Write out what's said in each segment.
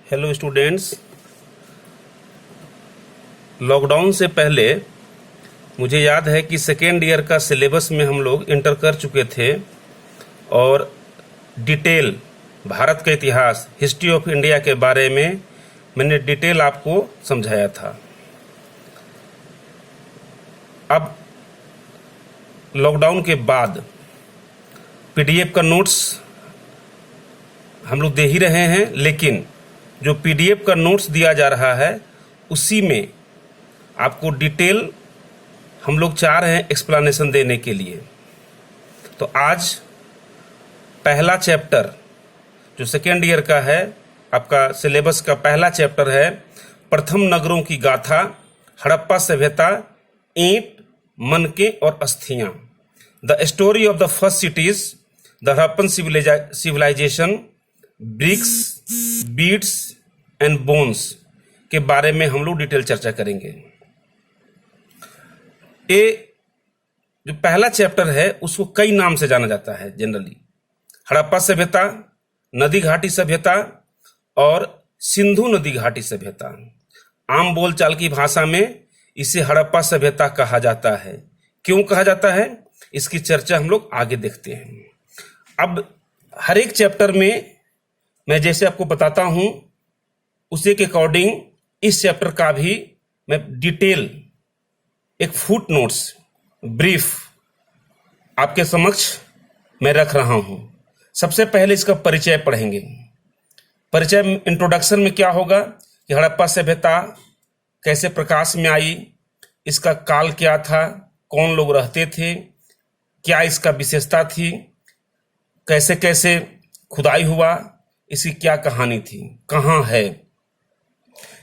Hello students. Lockdown से पहले मुझे याद है कि सेकेंड ईयर का सिलेबस में हम लोग इंटर कर चुके थे और डिटेल भारत का इतिहास, हिस्ट्री ऑफ इंडिया के बारे में मैंने डिटेल आपको समझाया था। अब लॉकडाउन के बाद पीडीएफ का नोट्स हम लोग दे ही रहे हैं, लेकिन जो पीडीएफ का नोट्स दिया जा रहा है उसी में आपको डिटेल हम लोग चाह रहे हैं एक्सप्लेनेशन देने के लिए। तो आज पहला चैप्टर जो सेकेंड ईयर का है, आपका सिलेबस का पहला चैप्टर है प्रथम नगरों की गाथा, हड़प्पा सभ्यता, ईंट, मनके और अस्थियां। The story of the first cities, the Harappan civilisation, bricks, beads and bones के बारे में हम लोग डिटेल चर्चा करेंगे। ये जो पहला चैप्टर है उसको कई नाम से जाना जाता है जनरली। हड़प्पा सभ्यता, नदी घाटी सभ्यता और सिंधु नदी घाटी सभ्यता। आम बोलचाल की भाषा में इसे हड़प्पा सभ्यता कहा जाता है। क्यों कहा जाता है, इसकी चर्चा हम लोग आगे देखते हैं। अब हर एक चैप्टर में मैं जैसे आपको बताता हूं उसी के अकॉर्डिंग इस चैप्टर का भी मैं डिटेल एक फुट नोट्स ब्रीफ आपके समक्ष मैं रख रहा हूं। सबसे पहले इसका परिचय पढ़ेंगे। परिचय इंट्रोडक्शन में क्या होगा कि हड़प्पा सभ्यता कैसे प्रकाश में आई, इसका काल क्या था, कौन लोग रहते थे, क्या इसका विशेषता थी, कैसे कैसे खुदाई हुआ, इसकी क्या कहानी थी, कहाँ है।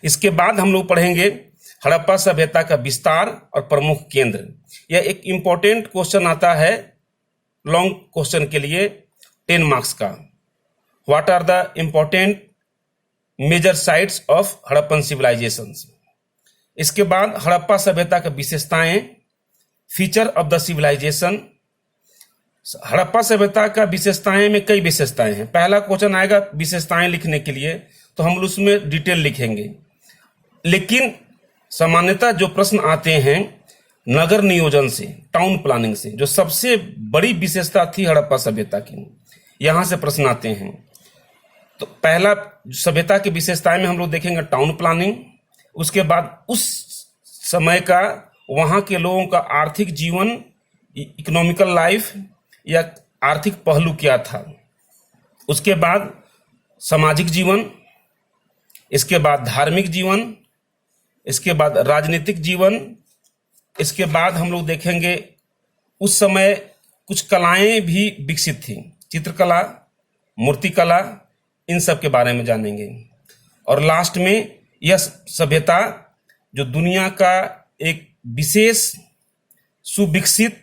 इसके बाद हम लोग पढ़ेंगे हड़प्पा सभ्यता का विस्तार और प्रमुख केंद्र। यह एक इंपॉर्टेंट क्वेश्चन आता है लॉन्ग क्वेश्चन के लिए 10 मार्क्स का। What are the important major sites of Harappan civilisations. इसके बाद हड़प्पा सभ्यता का विशेषताएं, feature of the civilisation. Harappa सभ्यता का विशेषताएं में कई विशेषताएं हैं। पहला क्वेश्चन आएगा विशेषताएं लिखने के लिए, तो हम उसमें डिटेल लिखेंगे। लेकिन सामान्यतः जो प्रश्न आते हैं नगर नियोजन से, टाउन प्लानिंग से, जो सबसे बड़ी विशेषता थी हड़प्पा सभ्यता की, यहां से प्रश्न आते हैं। तो पहला सभ्यता की विशेषताएं में हम लोग देखेंगे टाउन प्लानिंग। उसके बाद उस समय का वहां के लोगों का आर्थिक जीवन, इकोनॉमिकल लाइफ या आर्थिक पहलू क्या था। उसके बाद सामाजिक जीवन, इसके बाद धार्मिक जीवन, इसके बाद राजनीतिक जीवन। इसके बाद हम लोग देखेंगे उस समय कुछ कलाएं भी विकसित थी, चित्रकला, मूर्तिकला, इन सब के बारे में जानेंगे। और लास्ट में यह सभ्यता जो दुनिया का एक विशेष सुविकसित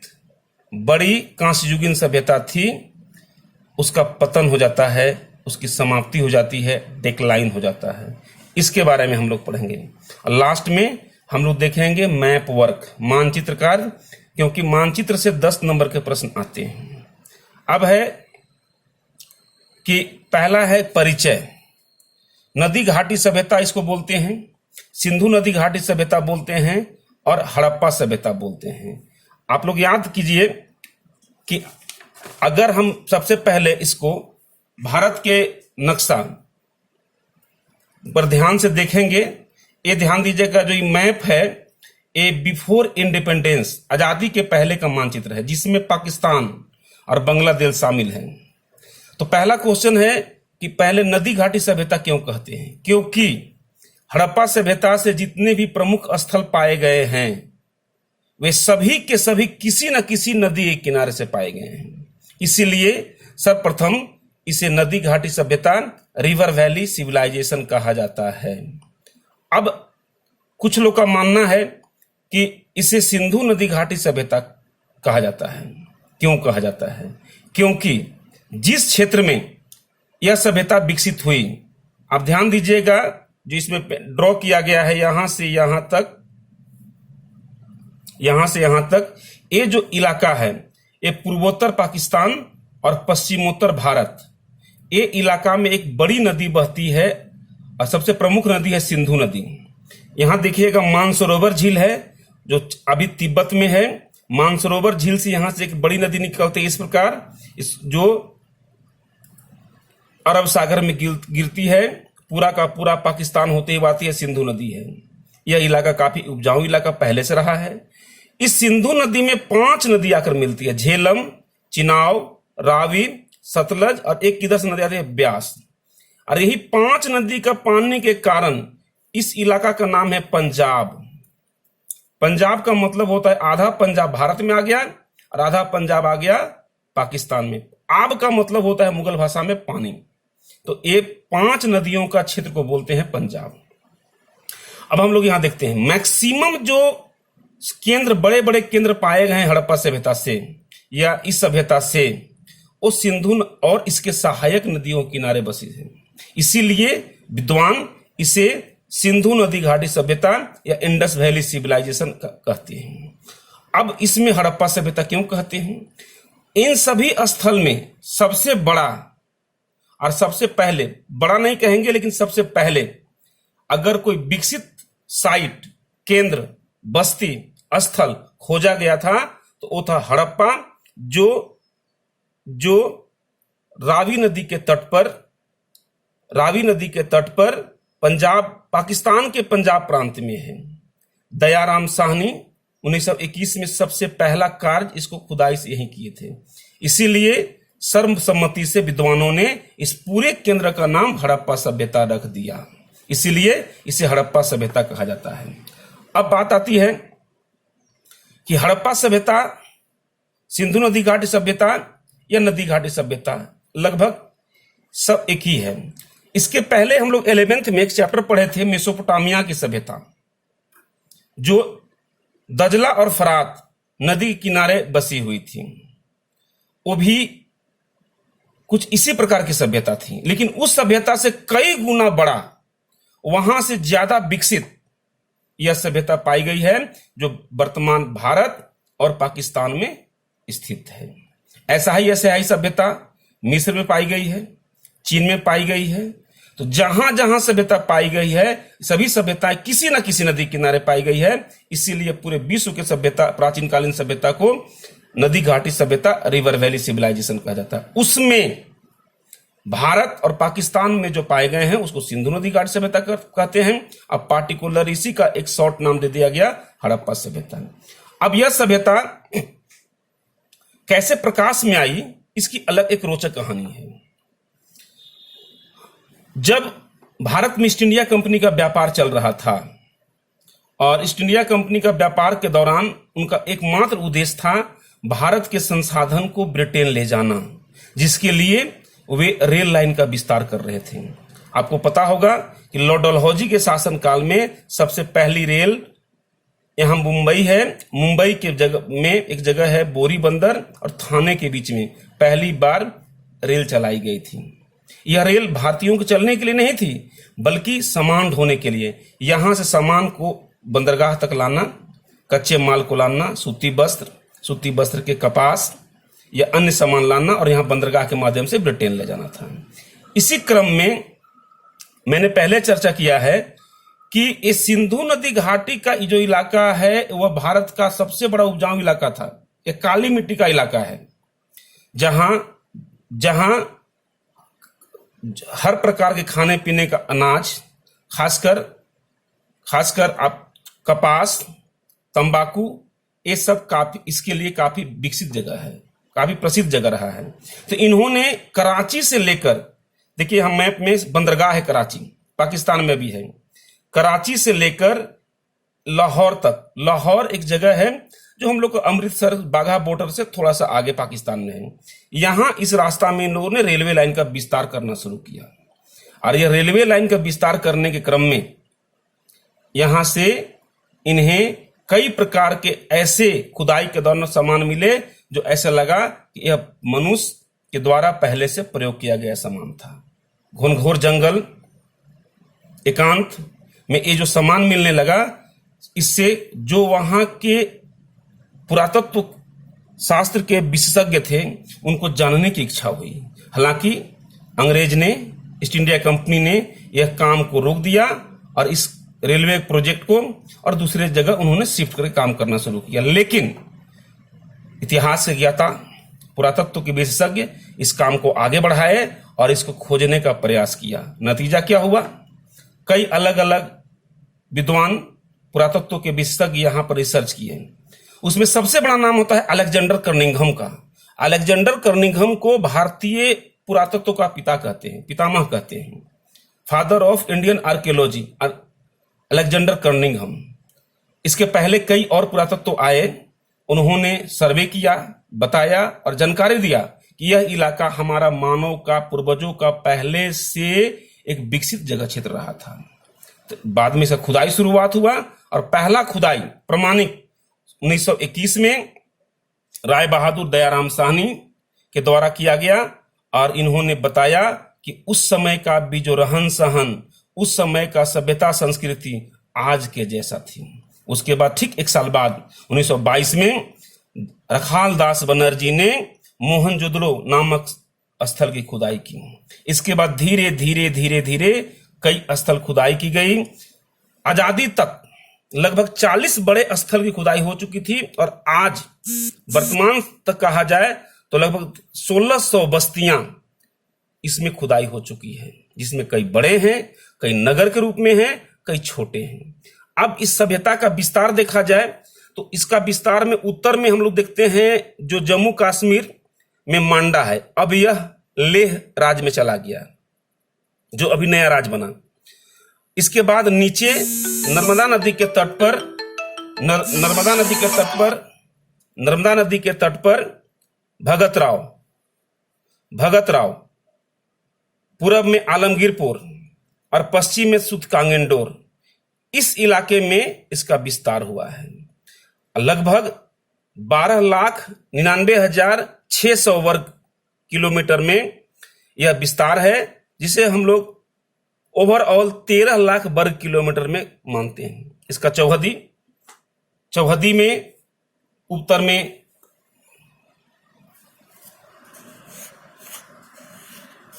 बड़ी कांस्ययुगीन सभ्यता थी, उसका पतन हो जाता है, उसकी समाप्ति हो जाती है, डेक्लाइन हो जाता है। इसके बारे में हम लोग पढ़ेंगे। और लास्ट में हम लोग देखेंगे मैप वर्क, मानचित्र कार्य, क्योंकि मानचित्र से 10 नंबर के प्रश्न आते हैं। अब है कि पहला है परिचय। नदी घाटी सभ्यता इसको बोलते हैं, सिंधु नदी घाटी सभ्यता बोलते हैं और हड़प्पा सभ्यता बोलते हैं। आप लोग याद कीजिए कि अगर हम सबसे पहले इसको भारत के नक्शा पर ध्यान से देखेंगे, ये ध्यान दीजिएगा जो ये मैप है ये बिफोर इंडिपेंडेंस, आजादी के पहले का मानचित्र है, जिसमें पाकिस्तान और बांग्लादेश शामिल हैं। तो पहला क्वेश्चन है कि पहले नदी घाटी सभ्यता क्यों कहते हैं, क्योंकि हड़प्पा सभ्यता से जितने भी प्रमुख स्थल पाए गए हैं वे सभी के सभी किसी न किसी नदी के किनारे से पाए गए हैं। इसीलिए सर्वप्रथम इसे नदी घाटी सभ्यता, रिवर वैली सिविलाइजेशन कहा जाता है। अब कुछ लोग का मानना है कि इसे सिंधु नदी घाटी सभ्यता कहा जाता है। क्यों कहा जाता है, क्योंकि जिस क्षेत्र में यह सभ्यता विकसित हुई, आप ध्यान दीजिएगा जो इसमें ड्रॉ किया गया है, यहां से यहां तक, यहां से यहां तक, ये जो इलाका है ये पूर्वोत्तर पाकिस्तान और पश्चिमोत्तर भारत, ये इलाका में एक बड़ी नदी बहती है और सबसे प्रमुख नदी है सिंधु नदी। यहां देखिएगा मानसरोवर झील है जो अभी तिब्बत में है। मानसरोवर झील से यहां से एक बड़ी नदी निकलती है इस प्रकार, जो अरब सागर में गिरती है, पूरा का पूरा पाकिस्तान होते हुए आती है, सिंधु नदी है। यह इलाका काफी उपजाऊ इलाका पहले से रहा है। इस सिंधु नदी में 5 नदी आकर मिलती है, झेलम, चिनाव, रावी, सतलज और एक किधर से नदी आती है, ब्यास। और यही 5 नदी का पानी के कारण इस इलाका का नाम है पंजाब। पंजाब का मतलब होता है आधा पंजाब भारत में आ गया और आधा पंजाब आ गया पाकिस्तान में। आब का मतलब होता है मुगल भाषा में पानी। तो ये 5 नदियों का क्षेत्र को बोलते हैं पंजाब। अब हम लोग यहां देखते हैं मैक्सिमम जो केंद्र, बड़े बड़े केंद्र पाए गए हैं हड़प्पा सभ्यता से या इस सभ्यता से, वो सिंधु और इसके सहायक नदियों के किनारे बसी है। इसीलिए विद्वान इसे सिंधु नदी घाटी सभ्यता या इंडस वैली सिविलाइजेशन कहते हैं। अब इसमें हड़प्पा सभ्यता क्यों कहते हैं? इन सभी स्थल में सबसे बड़ा और सबसे पहले, बड़ा नहीं कहेंगे लेकिन सबसे पहले अगर कोई विकसित साइट, केंद्र, बस्ती, स्थल खोजा गया था तो वो था हड़प्पा, जो रावी नदी के तट पर पंजाब, पाकिस्तान के पंजाब प्रांत में है। दयाराम साहनी 1921 में सबसे पहला कार्य इसको खुदाई से यही किए थे। इसीलिए सर्वसम्मति से विद्वानों ने इस पूरे केंद्र का नाम हड़प्पा सभ्यता रख दिया। इसीलिए इसे हड़प्पा सभ्यता कहा जाता है। अब बात आती है कि हड़प्पा सभ्यता, सिंधु नदी घाटी सभ्यता या नदी घाटी सभ्यता लगभग सब एक ही है। इसके पहले हम लोग 11th में एक चैप्टर पढ़े थे मेसोपोटामिया की सभ्यता, जो दजला और फरात नदी किनारे बसी हुई थी। वो भी कुछ इसी प्रकार की सभ्यता थी, लेकिन उस सभ्यता से कई गुना बड़ा, वहां से ज्यादा विकसित यह सभ्यता पाई गई है जो वर्तमान भारत और पाकिस्तान में स्थित है। ऐसा ही एशियाई सभ्यता मिस्र में पाई गई है, चीन में पाई गई है। तो जहां जहां सभ्यता पाई गई है, सभी सभ्यताएं किसी न किसी नदी किनारे पाई गई है। इसीलिए पूरे विश्व के सभ्यता, प्राचीन कालीन सभ्यता को नदी घाटी सभ्यता, रिवर वैली सिविलाइजेशन कहा जाता है। उसमें भारत और पाकिस्तान में जो पाए गए हैं उसको सिंधु नदी घाटी सभ्यता कहते हैं। अब पार्टिकुलर इसी का एक शॉर्ट नाम दे दिया गया हड़प्पा सभ्यता। अब यह सभ्यता कैसे प्रकाश में आई, इसकी अलग एक रोचक कहानी है। जब भारत में ईस्ट इंडिया कंपनी का व्यापार चल रहा था और ईस्ट इंडिया कंपनी का व्यापार के दौरान उनका एकमात्र उद्देश्य था भारत के संसाधन को ब्रिटेन ले जाना, जिसके लिए वे रेल लाइन का विस्तार कर रहे थे। आपको पता होगा कि लॉर्ड डलहौजी के शासनकाल में सबसे पहली रेल यहां मुंबई है, मुंबई के जगह में एक जगह है बोरी बंदर और थाने के बीच में पहली बार रेल चलाई गई थी। यह रेल भारतीयों को चलने के लिए नहीं थी, बल्कि सामान ढोने के लिए। यहां से सामान को बंदरगाह तक लाना, कच्चे माल को लाना, सूती वस्त्र के कपास या अन्य सामान लाना और यहां बंदरगाह के माध्यम से ब्रिटेन ले जाना था। इसी क्रम में मैंने पहले चर्चा किया है कि ये सिंधु नदी घाटी का जो इलाका है वह भारत का सबसे बड़ा उपजाऊ इलाका था। एक काली मिट्टी का इलाका है जहां हर प्रकार के खाने पीने का अनाज, खासकर आप कपास, तंबाकू, ये सब काफी, इसके लिए काफी विकसित जगह है, काफी प्रसिद्ध जगह रहा है। तो इन्होंने कराची से लेकर, देखिए हम मैप में बंदरगाह है कराची, पाकिस्तान में भी है, कराची से लेकर लाहौर तक। लाहौर एक जगह है जो हम लोग को अमृतसर बाघा बॉर्डर से थोड़ा सा आगे पाकिस्तान में है। यहां इस रास्ता में इन लोगों ने रेलवे लाइन का विस्तार करना शुरू किया और यह रेलवे लाइन का विस्तार करने के क्रम में यहां से इन्हें कई प्रकार के ऐसे खुदाई के दौरान सामान मिले जो ऐसा लगा कि यह मनुष्य के द्वारा पहले से प्रयोग किया गया सामान था। घनघोर जंगल, एकांत में ये जो सामान मिलने लगा, इससे जो वहां के पुरातत्व शास्त्र के विशेषज्ञ थे उनको जानने की इच्छा हुई। हालांकि अंग्रेज ने ईस्ट इंडिया कंपनी ने यह काम को रोक दिया और इस रेलवे प्रोजेक्ट को और दूसरे जगह उन्होंने शिफ्ट करके काम करना शुरू किया। लेकिन इतिहास के ज्ञाता, पुरातत्व के विशेषज्ञ इस काम को आगे बढ़ाए और इसको खोजने का प्रयास किया। नतीजा क्या हुआ? कई अलग अलग विद्वान, पुरातत्व के विशेषज्ञ यहाँ पर रिसर्च किए। उसमें सबसे बड़ा नाम होता है अलेक्जेंडर कर्निंघम का। अलेक्जेंडर कर्निंघम को भारतीय पुरातत्व का पिता कहते हैं, पितामह कहते हैं, father of Indian archaeology, Alexander कर्निंघम। इसके पहले कई और पुरातत्व आए, उन्होंने सर्वे किया, बताया और जानकारी दिया कि यह इलाका हमारा मानव का, पूर्वजों का पहले से एक विकसित जगह क्षेत्र रहा था। तो बाद में से खुदाई शुरुआत हुआ और पहला खुदाई प्रमाणिक 1921 में राय बहादुर दयाराम साहनी के द्वारा किया गया और इन्होंने बताया कि उस समय का भी जो रहन सहन, उस समय का सभ्यता संस्कृति आज के जैसा थी। उसके बाद ठीक एक साल बाद 1922 में रखाल दास बनर्जी ने मोहनजोदड़ो नामक स्थल की खुदाई की। इसके बाद धीरे धीरे धीरे धीरे कई स्थल खुदाई की गई। आजादी तक लगभग 40 बड़े स्थल की खुदाई हो चुकी थी और आज वर्तमान तक कहा जाए तो लगभग 1600 बस्तियां इसमें खुदाई हो चुकी है, जिसमें कई बड़े हैं, कई नगर के रूप में हैं, कई छोटे हैं। अब इस सभ्यता का विस्तार देखा जाए तो इसका विस्तार में उत्तर में हम लोग देखते हैं जो जम्मू कश्मीर में मांडा है, अब यह लेह राज्य में चला गया, जो अभी नया राज्य बना। इसके बाद नीचे नर्मदा नदी के तट पर नर्मदा नदी के तट पर भगत राव, पूरब में आलमगीरपुर और पश्चिम में सुतकांगेंडोर, इस इलाके में इसका विस्तार हुआ है। लगभग 12,99,600 वर्ग किलोमीटर में यह विस्तार है, जिसे हम लोग ओवरऑल 13 लाख वर्ग किलोमीटर में मानते हैं। इसका चौहदी में उत्तर में